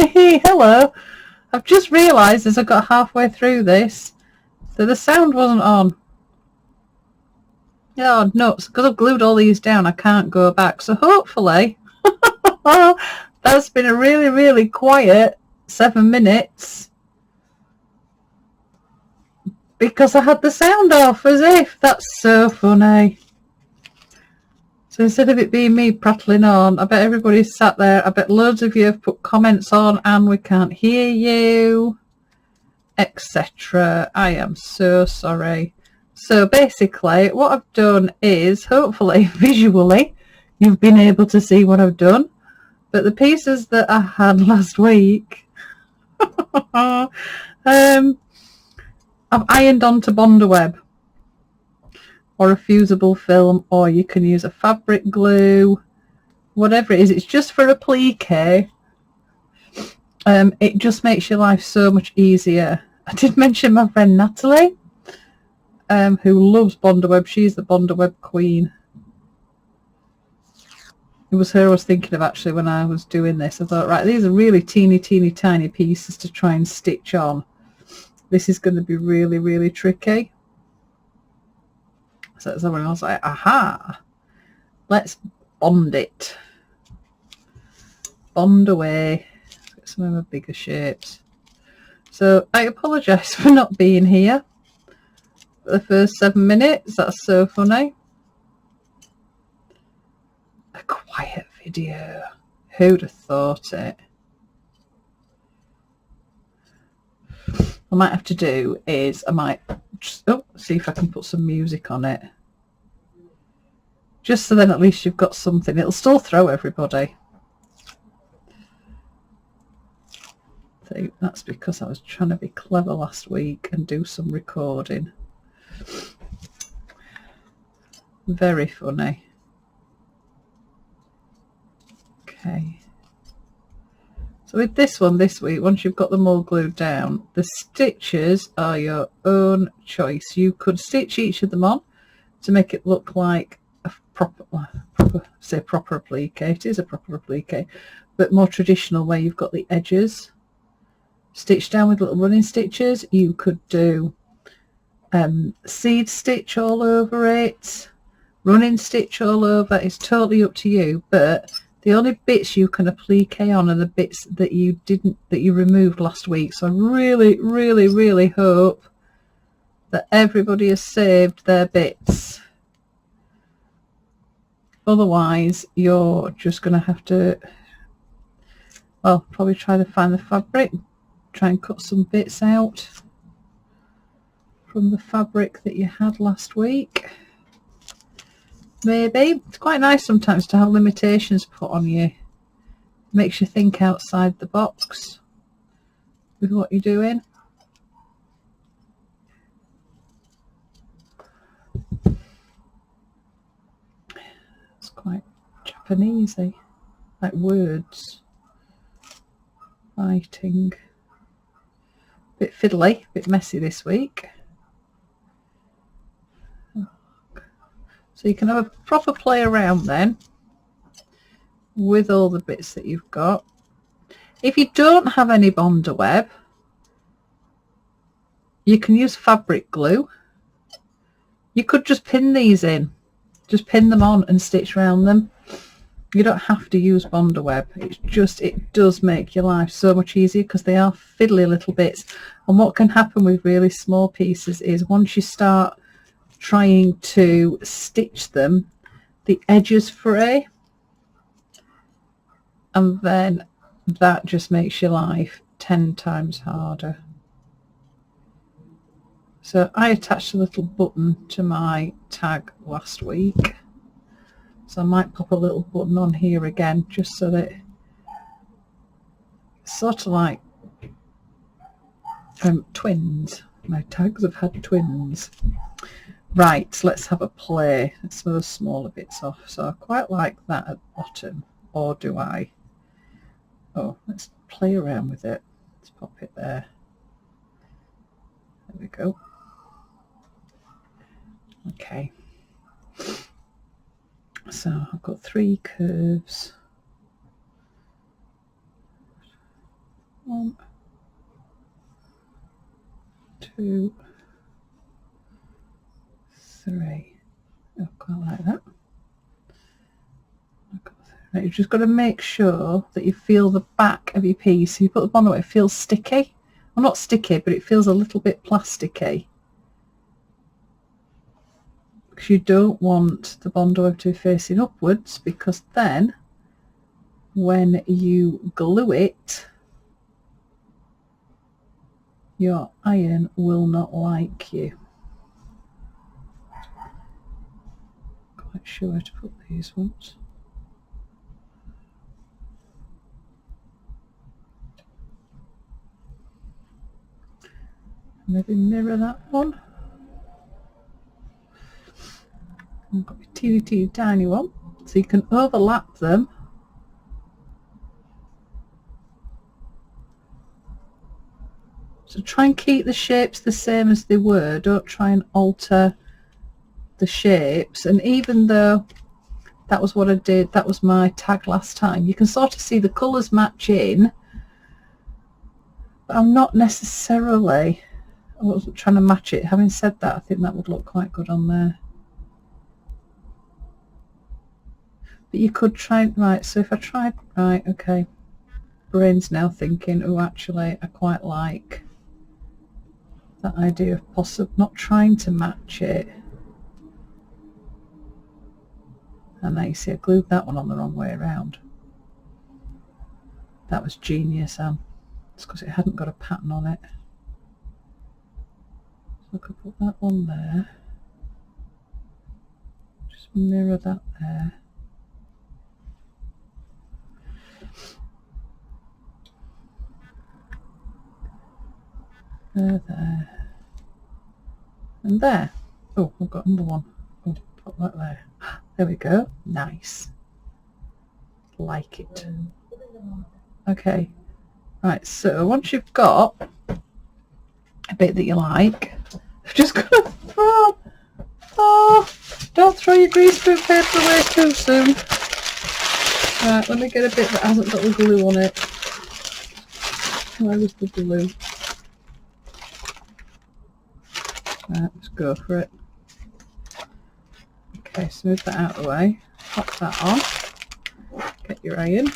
Hello. I've just realised as I got halfway through this that the sound wasn't on. Oh, nuts. Because I've glued all these down, I can't go back. So hopefully that's been a really, really quiet 7 minutes because I had the sound off as if. That's so funny. So instead of it being me prattling on, I bet everybody's sat there. I bet loads of you have put comments on and we can't hear you, etc. I am so sorry. So basically what I've done is, hopefully visually, you've been able to see what I've done. But the pieces that I had last week, I've ironed onto Bondaweb or a fusible film, or you can use a fabric glue, whatever it is. It's just for applique. It just makes your life so much easier. I did mention my friend Natalie, who loves Bondaweb. She's the Bondaweb queen. It was her I was thinking of actually when I was doing this. I thought, right, these are really teeny tiny pieces to try and stitch on. This is going to be really, really tricky. So someone else like, aha, let's bond it. Bond away. Get some of my bigger shapes. So I apologise for not being here for the first 7 minutes. That's so funny. A quiet video. Who'd have thought it? I might have to do is I might just see if I can put some music on it, just so then at least you've got something. It'll still throw everybody. See, that's because I was trying to be clever last week and do some recording. Very funny. Okay. So with this one this week, once you've got them all glued down, the stitches are your own choice. You could stitch each of them on to make it look like a proper applique. It is a proper applique, but more traditional, where you've got the edges stitched down with little running stitches. You could do seed stitch all over it, running stitch all over. It's totally up to you, but the only bits you can applique on are the bits that you removed last week. So I really, really, really hope that everybody has saved their bits. Otherwise, you're just going to have to, well, probably try to find the fabric, try and cut some bits out from the fabric that you had last week. Maybe. It's quite nice sometimes to have limitations put on you. Makes you think outside the box with what you're doing. It's quite Japanesey, like words. Writing. Bit fiddly, bit messy this week. So you can have a proper play around then with all the bits that you've got. If you don't have any Bondaweb, you can use fabric glue. You could just pin these in. Just pin them on and stitch around them. You don't have to use Bondaweb. It's just, it does make your life so much easier because they are fiddly little bits. And what can happen with really small pieces is once you start trying to stitch them, the edges fray, and then that just makes your life 10 times harder. So I attached a little button to my tag last week, so I might pop a little button on here again just so that it's sort of like twins. My tags have had twins. Right, let's have a play. Let's move the smaller bits off. So I quite like that at the bottom. Or do I? Oh, let's play around with it. Let's pop it there. There we go. Okay. So I've got 3 curves. 1, 2, 3. Oh, quite like that. Right, you've just got to make sure that you feel the back of your piece. So you put the bondo, it feels sticky. Well, not sticky, but it feels a little bit plasticky. Because you don't want the bondo to be facing upwards, because then when you glue it, your iron will not like you. Quite sure where to put these ones. Maybe mirror that one. I've got a teeny tiny one, so you can overlap them. So try and keep the shapes the same as they were. Don't try and alter the shapes. And even though that was what I did, that was my tag last time, you can sort of see the colours match in, but I'm not necessarily, I wasn't trying to match it. Having said that, I think that would look quite good on there. But you could try, right, so if I tried, right, okay, brain's now thinking, oh, actually, I quite like that idea of possibly not trying to match it. And now you see I glued that one on the wrong way around. That was genius, Anne. It's because it hadn't got a pattern on it. So I could put that one there. Just mirror that there. There. And there. Oh, I've got another one. Oh, put that there. There we go. Nice. Like it. Okay. Right, so once you've got a bit that you like, I've just got to throw. Oh, don't throw your greaseproof paper away too soon. Right, let me get a bit that hasn't got the glue on it. Where was the glue? Right, let's go for it. Okay, smooth that out of the way. Pop that on. Get your iron.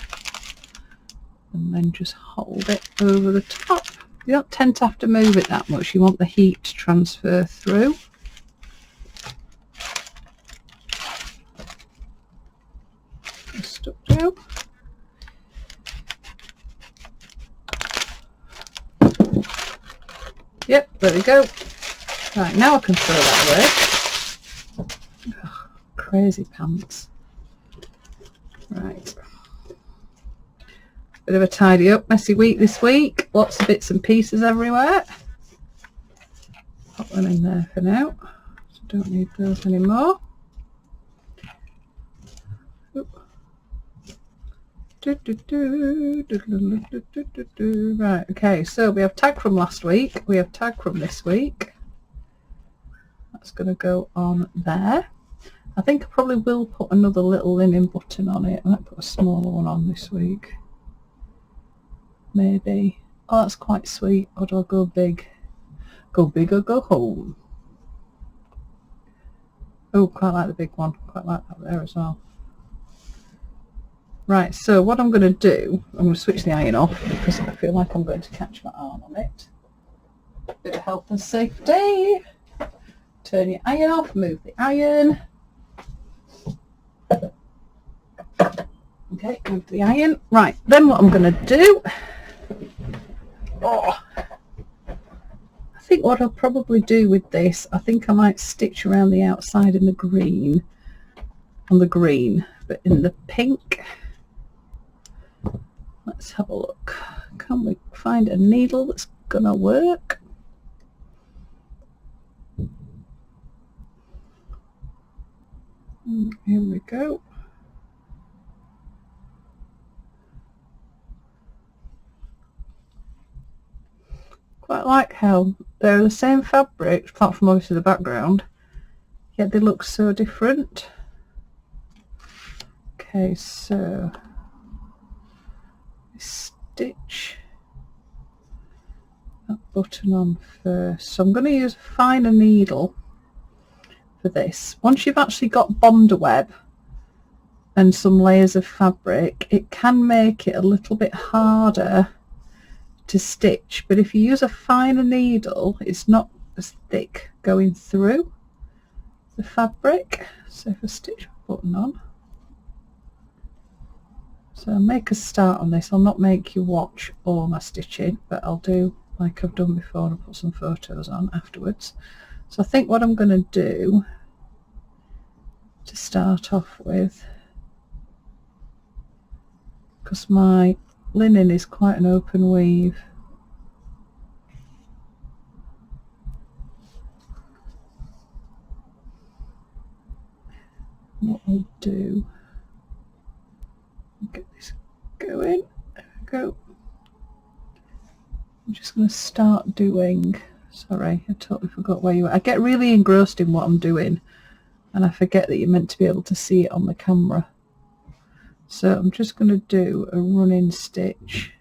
And then just hold it over the top. You don't tend to have to move it that much. You want the heat to transfer through. Just stuck down. Yep, there we go. Right, now I can throw that away. Oh, crazy pants. Right. Bit of a tidy up, messy week this week. Lots of bits and pieces everywhere. Pop them in there for now. So don't need those anymore. Right, okay, so we have tag from last week. We have tag from this week. That's going to go on there. I think I probably will put another little linen button on it. I might put a smaller one on this week. Maybe. Oh, that's quite sweet. Or do I go big? Go big or go home? Oh, quite like the big one. Quite like that there as well. Right, so what I'm going to do, I'm going to switch the iron off because I feel like I'm going to catch my arm on it. Bit of health and safety. Turn your iron off, move the iron. Okay, move the iron. Right, then what I'm going to do, I think what I'll probably do with this, I think I might stitch around the outside in the green, on the green, but in the pink. Let's have a look. Can we find a needle that's going to work? Here we go. Quite like how they're the same fabric, apart from obviously the background, yet they look so different. Okay, so stitch that button on first. So I'm going to use a finer needle for this. Once you've actually got bonder web and some layers of fabric, it can make it a little bit harder to stitch, but if you use a finer needle, it's not as thick going through the fabric. So if I stitch a button on, so I'll make a start on this. I'll not make you watch all my stitching, but I'll do like I've done before and put some photos on afterwards. So I think what I'm going to do to start off with, because my linen is quite an open weave, what I'll do, get this going, there we go. I'm just going to start doing, sorry, I totally forgot where you were. I get really engrossed in what I'm doing and I forget that you're meant to be able to see it on the camera. So I'm just going to do a running stitch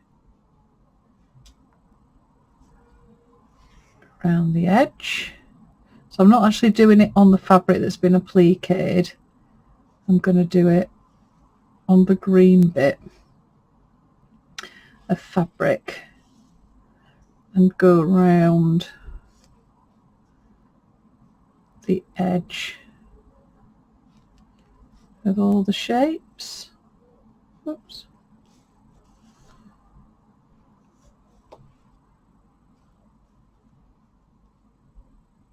around the edge. So I'm not actually doing it on the fabric that's been appliqued. I'm going to do it on the green bit of fabric and go around the edge of all the shapes. Oops.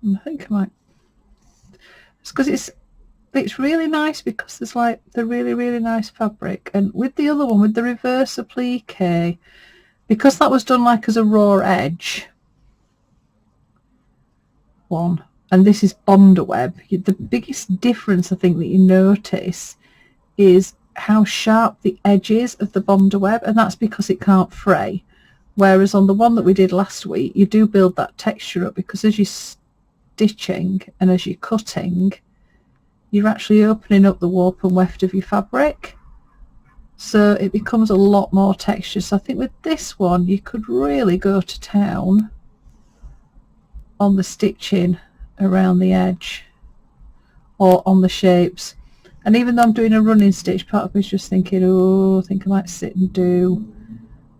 And I think I might, it's because it's really nice because there's like the really nice fabric, and with the other one, with the reverse applique, because that was done like as a raw edge one, and this is bonder web, the biggest difference I think that you notice is how sharp the edge is of the bonder web, and that's because it can't fray, whereas on the one that we did last week you do build that texture up, because as you're stitching and as you're cutting, you're actually opening up the warp and weft of your fabric, so it becomes a lot more texture. So I think with this one you could really go to town on the stitching around the edge or on the shapes. And even though I'm doing a running stitch, part of me is just thinking, oh, I think I might sit and do,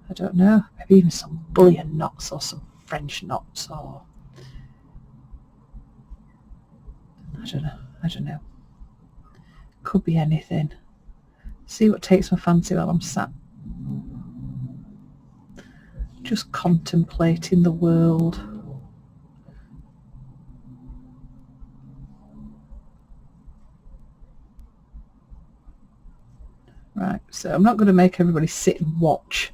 I don't know, maybe even some bullion knots or some French knots, or I don't know. Could be anything. See what takes my fancy while I'm sat just contemplating the world. Right, so I'm not going to make everybody sit and watch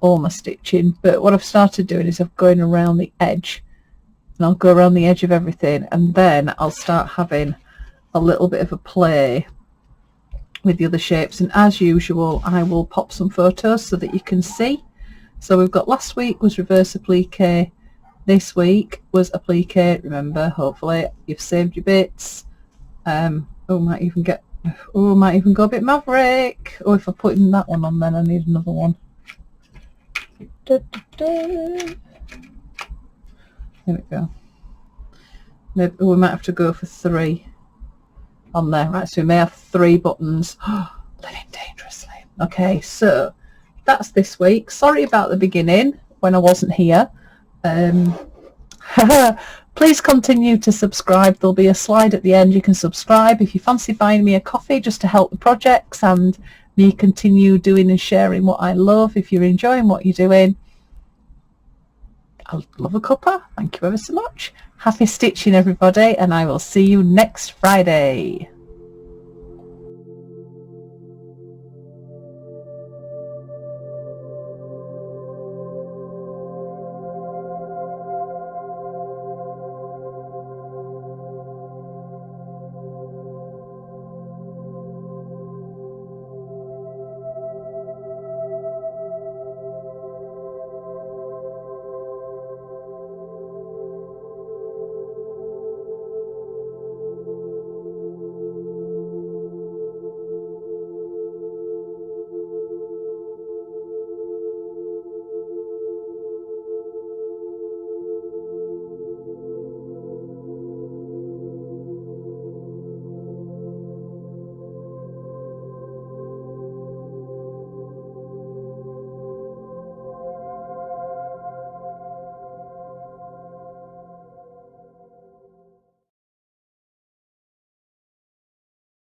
all my stitching, but what I've started doing is I'm going around the edge, and I'll go around the edge of everything, and then I'll start having a little bit of a play with the other shapes, and as usual I will pop some photos so that you can see. So we've got, last week was reverse applique, this week was applique, remember, hopefully you've saved your bits. Might even go a bit maverick. Oh, if I put in that one on, then I need another one. There we go. Maybe we might have to go for 3 on there. Right, so we may have 3 buttons. Living dangerously. Okay, so that's this week. Sorry about the beginning when I wasn't here. Please continue to subscribe. There'll be a slide at the end. You can subscribe if you fancy buying me a coffee just to help the projects and me continue doing and sharing what I love. If you're enjoying what you're doing, I love a cuppa. Thank you ever so much. Happy stitching, everybody, and I will see you next Friday.